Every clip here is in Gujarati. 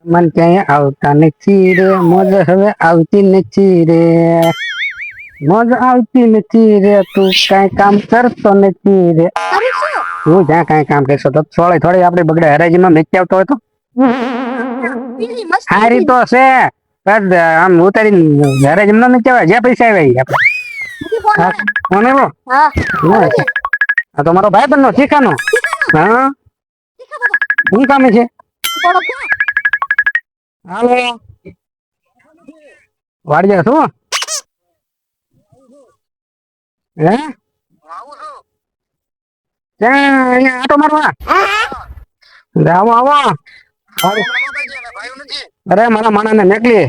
મન ક્યાંય આવતા નથી રે મોજ હવે આવતી નથી રે મોજ આવતી નથી રે તું કઈ કામ કરતો નથી રે હું જ્યાં કઈ કામ કરશો તો થોડી આપણે બગડે હરાજીમાં મેચ આવતો હોય તો સારી તો છે આમ ઉતારી હરાજી નો મેચ આવે જ્યાં પૈસા આવ્યા કોને વો આ તો મારો ભાઈ બનનો શીખાનો હા શું કામ છે હાલો વાડી શું હે ત્યાં અહીંયા આટો મારવા આવો આવો અરે મારા માણા ને નીકળી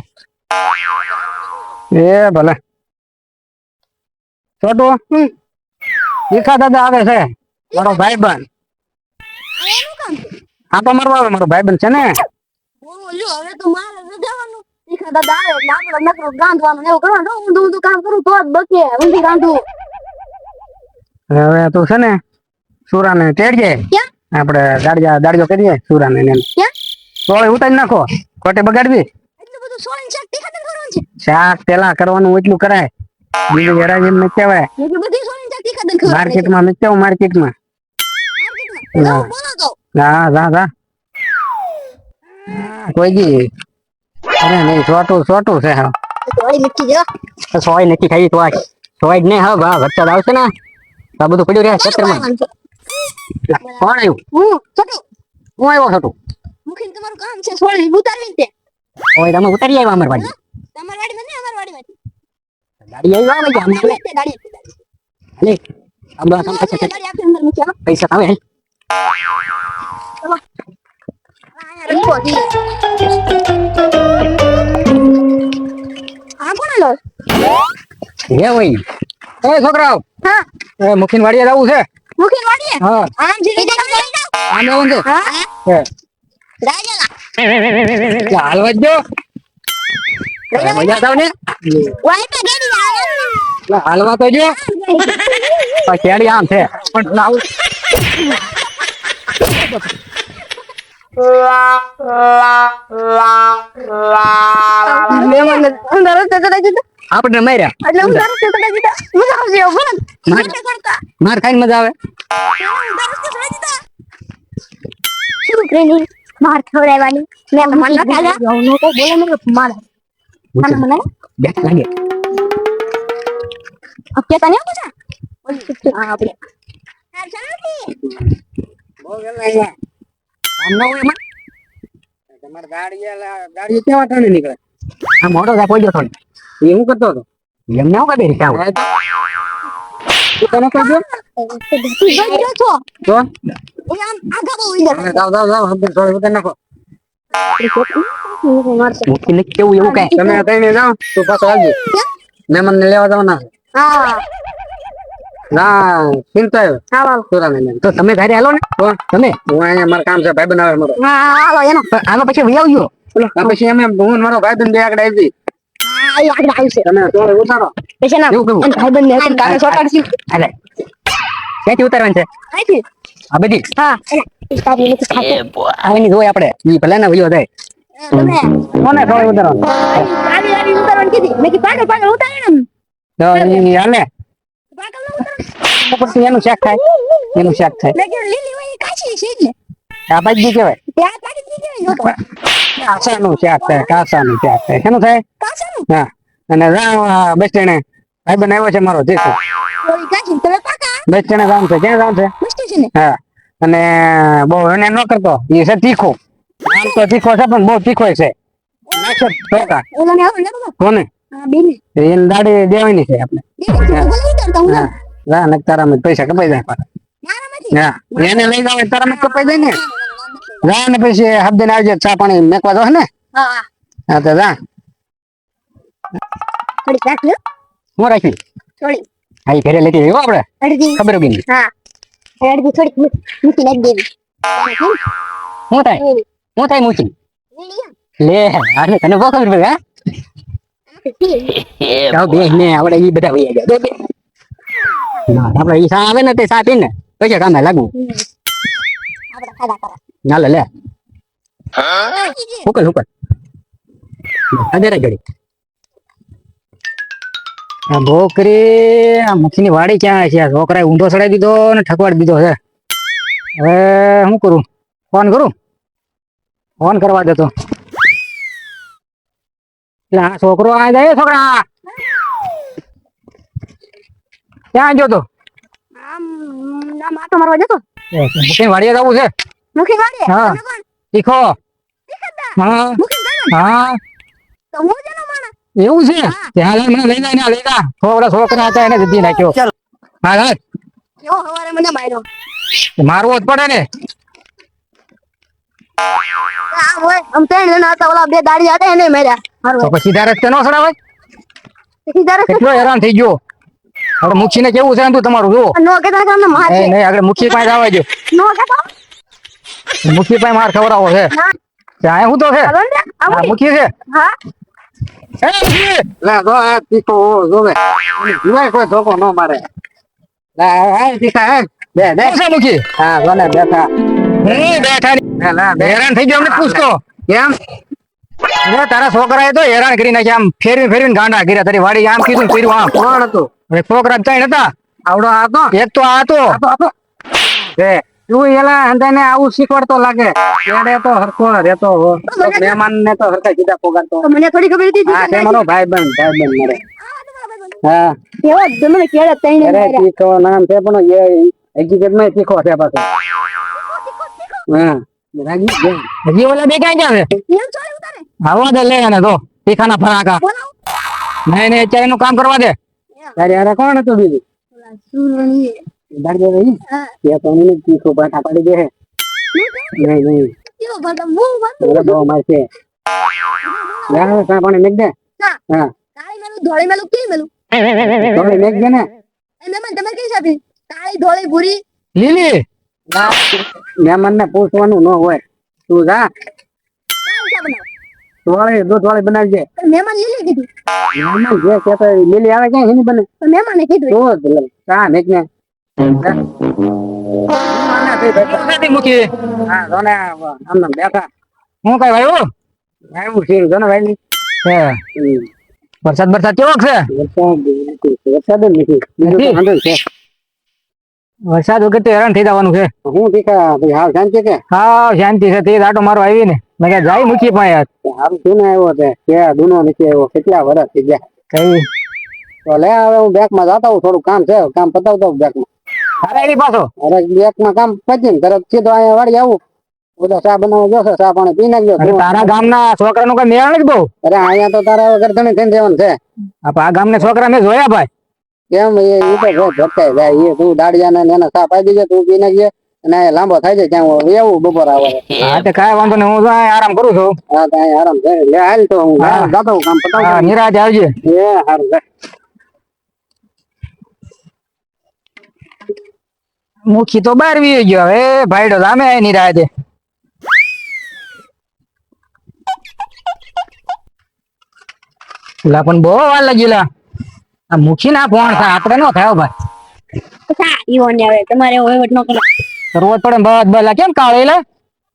એ ભલે છોટું શીખા દાદા આવે છે મારો ભાઈ બન આટો મારવા આવે મારો ભાઈ બન છે ને હવે તો મારે જવાનું શીખા દાદા આવે એટલે આપણે નકરો ગાંધવાનું એવું કરવાનું ઊંધું કામ કરું તો જ બચે ઊંધી રાંધું હવે તું છે ને સુરા ને તેડજે આપડે દાડિયો કરીએ સુરા ને સોળે ઉતારી નાખો ખોટે બગાડવી એટલું બધું સોળીને શાક તીખાતર કરવાનું છે શાક પેલા કરવાનું એટલું કરાય બીજું હેરાજી ને કહેવાય એટલું બધી સોળીને શાક તીખાતર કરવાનું માર્કેટમાં મેચાવું માર્કેટમાં બોલો તો હા જા કોઈ દી અરે નહીં છોટું છે હા સોળી નક્કી જો સોય નથી ખાઈ તો સોય જ નહીં હા ભા વરસાદ આવશે ને આ બધું પડ્યું રહ્યા ખેતરમાં કોણ આવ્યું હું છોટું હું આવ્યો છોટું મુખીન તમારું કામ છે સોળી ઉતારવી તે ઓય તમે ઉતારી આવ્યા અમાર વાડી તમાર વાડીમાં ને અમાર વાડીમાં ગાડી આવ્યા ભાઈ અમને દાડી અલે આપણા કામ પછી દાડી આપી અંદર મૂક્યા પૈસા આવે ચલો આયા રખો દી આ કોણ આલો હે ઓય ઓય છોકરાઓ હા એ મુખીન વાડીએ જવું છે મુખીન વાડીએ હા આમ જીરી જાવ આમ જવું છે હા હે રાજા હાલવા જો મજા થાવ ને વાય પે ગેડી આવે હાલવા તો જો કેડી આમ છે પણ લાવ મેમન અંદર તો કદાચ આપણે માર્યા એટલે અંદર તો કદાચ મજા આવશે બોલ મજા કરતા માર ખાઈને મજા આવે શું ટ્રેનિંગ માર ખવડાવવાની મેં મન ન ખાલા નો કો બોલે મને માર મને બેઠા લાગે अब क्या तने पूछा हां આપણે हां ચાલતી બહુ વેલા આવ્યા આમ ન હોય એમાં તમાર ગાડી કેવા ટાણે નીકળે આ મોટો જા પોઈજો થોડી એ હું કરતો હતો એમને હું કદે કામ તું તને કરજો ગયો છો તો એ આમ આગા બહુ ઇધર જાવ હમ થોડું ઉતર નાખો મારશે મુખી ને કેવું એવું કાઈ તમે તઈને જાવ તો પાછો આવજો મહેમાન ને લેવા જવાના હા ના ચિંતા હાલો સુરાને તો તમે ઘરે હાલો ને તો તમે હું અહીંયા મારું કામ છે ભાઈ બનાવે મારો હા હાલો એનો આનો પછી વહી આવજો પછી અમે હું મારો ભાઈ બન બે આગળ આવી હા એ આગળ આવશે તમે તો ઉતારો પછી ના એવું કેવું? ભાઈબંધ ને કારે સોટાડશી અરે ક્યાંથી ઉતારવાનું છે આથી આ બધી હા તારી નથી ખાતે આવીને જોઈ આપણે ઈ ભલે ને વયો જાય તમે કોને થોડું ઉતારવાનું ગાડી ગાડી ઉતારવાની કીધી મેં કી પાછળ પાછળ ઉતારે ને તો ઈ હાલે પાછળ ન ઉતારે પછી એનું શાક થાય મેં કી લીલી હોય કાચી છે એટલે આ બાજી કહેવાય ત્યાં તારી દીધી હોય કાસાનું શાક થાય કાસાનું શાક થાય શેનું થાય કાચનું હા અને બસ સ્ટેન્ડે ભાઈ બન આવ્યો છે મારો દેખો કોઈ કાચી તમે પાકા બસ સ્ટેન્ડે જવાનું છે ક્યાં જવાનું છે મસ્તી છે ને હા અને બહુ એને ન કરતો એ છે તીખો આમ તો તીખો છે પણ બહુ તીખો છે નાખો ટોકા ઓલા ને આવો ને કોને હા બેને એને દાડી દેવાની છે આપણે બોલી ઉતારતા હું હા રા ને તારા પૈસા કપાઈ જાય પાછા. મારામાંથી હા એને લઈ જાવ તારા કપાઈ જાય ને રા ને પછી હબદે આવજે ચા પાણી મેકવા દો ને હા હા હા તો રા થોડી રાખી લો હું રાખી થોડી હા ઈ ઘરે લેતી આવ્યો આપણે અડધી ખબર હોગી હા અડધી થોડી મૂકી નાખી દેવી હું થાય મૂકી લે આને તને બહુ ખબર પડી હા બે ને આપણે ઈ બધા વહી ગયા બે ના આપણે ઈ સા આવે ને તે સા પીને પછી કામે લાગુ આપણે ખાધા કરા ના લે હુકલ હુકલ અરે રે ગડી આ બોકરી આ મુખીની વાડી ક્યાં છે? આ છોકરાએ ઊંધો ચડાવી દીધો ને ઠકવાડી દીધો છે. હવે શું કરું? ફોન કરું? ફોન કરવા દેતો. એટલે આ છોકરો આ જાય છોકરા ક્યાં ગયો તો? આમ આટો મારવા જતો. મુખી વાડીએ જવું છે. મુખી વાડીએ? હા. તમે કોણ? તીખો. તીખા? હા મુખી ગયો? હા તો હું જેનો માણસ. એવું છે? ત્યાં લઈ મને લઈ જાય ને લઈ જા. થોડા છોકરા હતા એને દીધી નાખ્યો. હા હા કેવો હવારે મને માર્યો. મારવો જ પડે ને. આમ હોય આમ ત્રણ જણા હતા ઓલા બે દાડી હતા એને માર્યા. તો મારવા. પછી સીધા રસ્તે નો સડાવાય? સીધા રસ્તે કેટલો હેરાન થઈ ગયો. હવે મુખીને કેવું છે તું તમારું જુઓ. નો કેતા કે અમને માર છે. નહીં આગળ મુખી પાસે આવવા દો. નો કેતો. મુખી પાસે માર ખવડાવો છે. ના. ત્યાં શું તો છે? હાલો ને આ આવું. મુખી છે. હા. એ મુખી લે જો આ તીખો જોવે જીવાય કોઈ ધોકો ન મારે. લે આ તીખા હે બે બે છે મુખી. હા જોને બેઠા. બેઠા ની હેરાન થઈ ગયો અમને પૂછતો કેમ? તારા છોકરાએ તો હેરાન કરી નાખ્યા. આમ ફેરવી ફેરવીને ગાંડા કર્યા. તારી વાડી આમ કીધું કર્યું આમ. કોણ હતું? છોકરા ત્રણ હતા. આવડો આ હતો? એક તો આ હતો. તું એલા અંદાને આવું શીખવાડતો લાગે. એડે તો હરખો રહેતો હો. મહેમાન ને તો હરખા સીધા પોગાડતો. તો મને થોડી ખબર હતી. હા તે મારો ભાઈબંધ મારે. હા કેવો તમને કેળે તઈને અરે માર્યા. તીખો નામ છે પણ એ હકીકત માં તીખો છે પાછો. હા રાગી હજી ઓલા બે ક્યાં ગયા છે? એમ ચોરી ઉતારે. આવવા દે લે એને તો તીખાના ફરાકા. બોલાવો. નહીં નહીં અત્યારે એનું કામ કરવા દે. તારે યાર કોણ હતું બીજું? ઓલા સુરણી. દાડી રહી હા. તે તો મને તીખો પાટા પાડી દે. નહીં નહીં કેવો ભાતા બહુ ભાત. ઓલા બહુ માર છે. યાર સા પાણી મેક દે. ના. હા કાળી મેલું ધોળી મેલું કે મેલું. થોડી મેક દે ને. એ મહેમાન તમે કઈ સાથી? કાળી ધોળી ભૂરી. લીલી મહેમાન ને પૂછવાનું ન હોય. તું જા કાળી ચા બનાવો. થોડી દૂધ વાળી બનાવજે. પણ મહેમાન લીલી કીધું. મહેમાન જે કહેતો હોય લીલી આવે ક્યાં એની બને. પણ મહેમાને કીધું. તો જ લે. ચા મેક ને મૂકી. હા જોને આમને બેઠા. હું કઈ ભાઈ આવ્યું છે જોને ભાઈ. વરસાદ વરસાદ કેવો છે? વરસાદ જ નથી. બીજું તો વાંધો છે. વરસાદ વગર તો હેરાન થઈ જવાનું છે. હું ટીકા ભાઈ હાલ શાંતિ કે? હા શાંતિ છે. તે આટો મારો આવી ને મેં કહ્યા જાય મૂકી પણ યાર સારું શું ને આવ્યો છે કે દુનો નથી આવ્યો. કેટલા વર્ષ થઈ ગયા કઈ તો લે હવે હું બેંક માં જતા હું થોડું કામ છે. કામ પતાવતો બેંક માં. અરે એની પાછો અરે બેંક માં કામ પતીને તરત સીધો અહીંયા વાળી આવું. બધો ચા બનાવવા જોશે. ચા પાણી પી નાખજો. તારા ગામના છોકરા નું કઈ મેળ નથી બહુ. અરે અહીંયા તો તારા વગર ધણી થઈને રહેવાનું છે. આ ગામના છોકરા મેં જોયા ભાઈ. કેમ એ તો ભટકાઈ જાય. એ તું દાડિયા ને એને ચા પાઈ દેજે. તું પી નાખજે અને લાંબો થાય છે ત્યાં એવું બપોર આવે. હા તો કાંઈ વાંધો નહીં. હું તો અહીંયા આરામ કરું છું. હા તો અહીંયા આરામ કરે. લે હાલ તો હું જાતો હું કામ પતાવું. નિરાજ આવજે. એ સારું લે. મુખી તો બહાર વી ગયો. હવે ભાઈડો સામે આવી નિરાજે. લા પણ બહુ વાર લાગી લા. આ મુખી ના ફોન થાય આપડે નો થાય ભાઈ. સા ઈવો ને આવે તમારે વહીવટ ન કરો. કરવો જ પડે ને બસ બલા કેમ કાળે લે?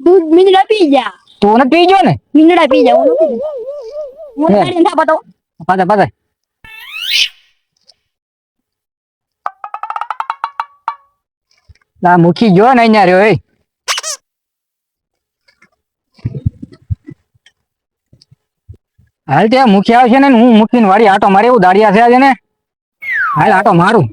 દૂધ મીંડડા પી જા. તું ને પી ગયો ને? મીંડડા પી જા. હું ગાડી ના બતાવો. પાછા પાછા ના મુખી ગયો ને અહીંયા રહ્યો. હાલ ત્યાં મુખી આવશે ને હું મુખી વાડી આટો મારે એવું દાડિયા છે આજે ને. હાલ આટો મારું.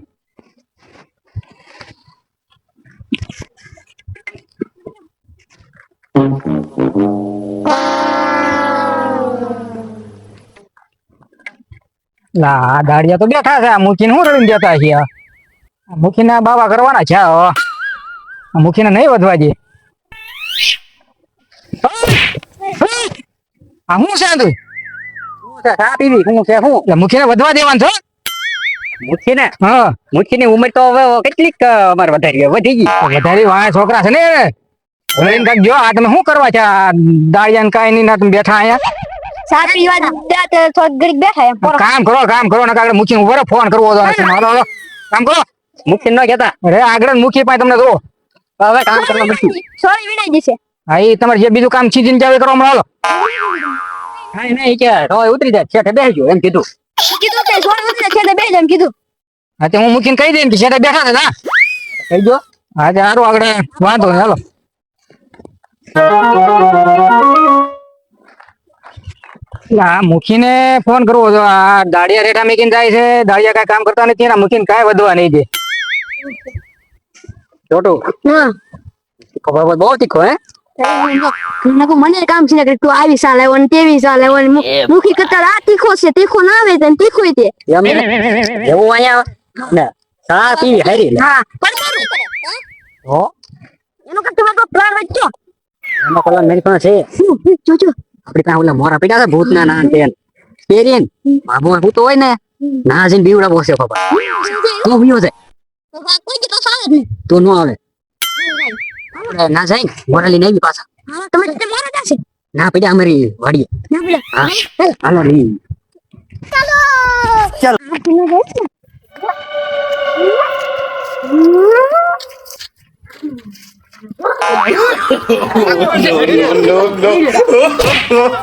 ના દાડિયા તો બેઠા છે. આ મુખી હું રડીને દેતા છે. મુખી ના બાબા કરવાના છે. મુખી ને નહીં વધવા દે. આ હું છે તું? મુખી ને વધવા દેવાનું છો? મુખી ને? હા મુખી ની ઉંમર તો હવે કેટલીક અમારે વધારી વધી ગઈ. વધારી વાય છોકરા છે ને. જો આ તમે શું કરવા છે? દાળિયા કઈ નહીં ના તમે બેઠા અહીંયા. સાત પીવા ત્યાં તો ઘડીક બેઠા એમ. કામ કરો ને મુખી ઉપર ફોન કરવો હતો. કામ કરો. મુખી ન કેતા અરે આગળ મુખી પાસે તમને જો હવે કામ કરવા નથી. સોરી વિનાઈ જશે. હા એ તમારે જે બીજું કામ સીધીને જાવ એ કરો હમણાં હાલો હા નહીં કે હવે ઉતરી જાય છેટે બેસજો એમ કીધું કીધું કે જોડે ઉતરે છે બે જણ કીધું. હા તે હું મૂકીને કહી દઈને કે છેટે બેઠા હતા કહી દો હા તે સારું આગળ વાંધો નહીં હાલો આ મૂકીને ફોન કરવો હતો આ દાડિયા રેઠા મૂકીને જાય છે દાડિયા કાંઈ કામ કરતા નથી એના મૂકીને કાંઈ વધવા નહીં દે છોટું હા ખબર બહુ તીખો હે મને કામ છે ને કે તું આવી સાલ આવ્યો ને તેવી સાલ આવ્યો ને મુખી કરતા આ તીખો છે તીખો ના આવે તો તીખો તે એમ એવું અહીંયા ને સા પીવી હારી લે હા હો એનો કરતા મારો પ્લાન વચ્ચો એમાં કોલા મેરી પાસે છે જોજો આપડી પાસે ઓલા મોરા પીડા છે ભૂતના ના તેલ પેરીન બાબુ હું તો હોય ને ના જઈને બીવડા બોસે બાબા તું વિયો છે તો કોઈ તો સાલ જ નહીં તું નો આવે આપણે ના જાય ને મોરા લઈને આવી પાછા હા તમે તે મારા જશે ના પીડા અમારી વાડીએ ના બોલે હા હાલો ની ચાલો no, no, no.